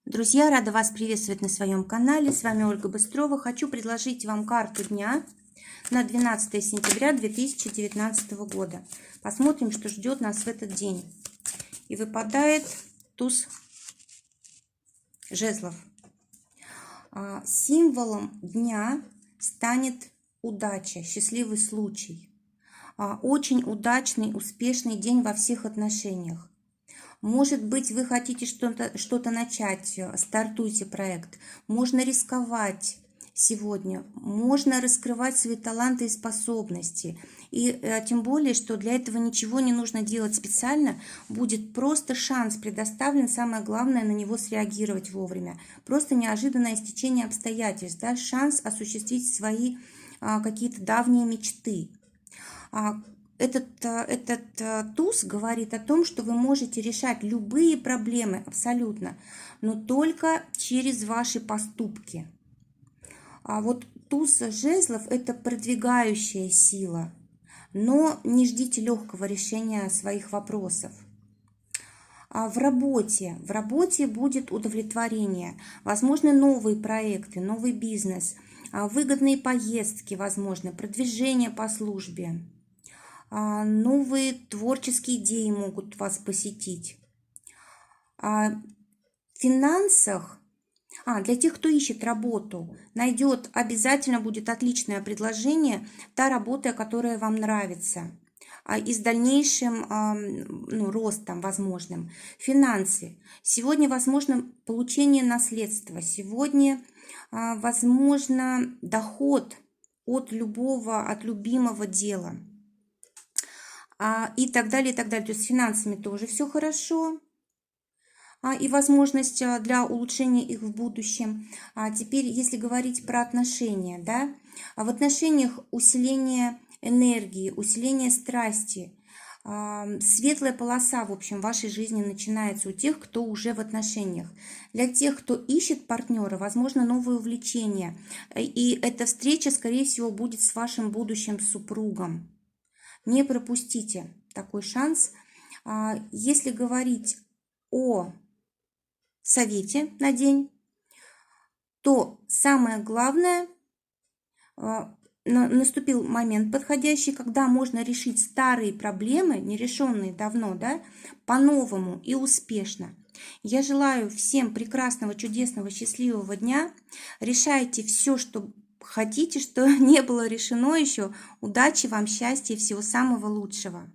Друзья, рада вас приветствовать на своем канале. С вами Ольга Быстрова. Хочу предложить вам карту дня на 12 сентября 2019 года. Посмотрим, что ждет нас в этот день. И выпадает туз жезлов. Символом дня станет удача, счастливый случай. Очень удачный, успешный день во всех отношениях. Может быть, вы хотите что-то начать, стартуйте проект. Можно рисковать сегодня, можно раскрывать свои таланты и способности. И тем более, что для этого ничего не нужно делать специально, будет просто шанс предоставлен, самое главное на него среагировать вовремя. Просто неожиданное стечение обстоятельств, да, шанс осуществить свои какие-то давние мечты. Этот туз говорит о том, что вы можете решать любые проблемы абсолютно, но только через ваши поступки. А вот туз жезлов – это продвигающая сила, но не ждите легкого решения своих вопросов. В работе будет удовлетворение, возможно, новые проекты, новый бизнес, выгодные поездки, возможно, продвижение по службе. Новые творческие идеи могут вас посетить. В финансах, для тех, кто ищет работу, обязательно будет отличное предложение, та работа, которая вам нравится, и с дальнейшим ростом возможным. Финансы. Сегодня возможно получение наследства, сегодня возможно доход от любимого дела. И так далее, и так далее. То есть с финансами тоже все хорошо. И возможность для улучшения их в будущем. Теперь, если говорить про отношения, да, в отношениях усиление энергии, усиление страсти, светлая полоса, в общем, в вашей жизни начинается у тех, кто уже в отношениях. Для тех, кто ищет партнера, возможно, новые увлечения. И эта встреча, скорее всего, будет с вашим будущим супругом. Не пропустите такой шанс. Если говорить о совете на день, то самое главное, наступил момент подходящий, когда можно решить старые проблемы, нерешенные давно, да, по-новому и успешно. Я желаю всем прекрасного, чудесного, счастливого дня. Решайте все, что хотите, что не было решено еще. Удачи вам, счастья и всего самого лучшего.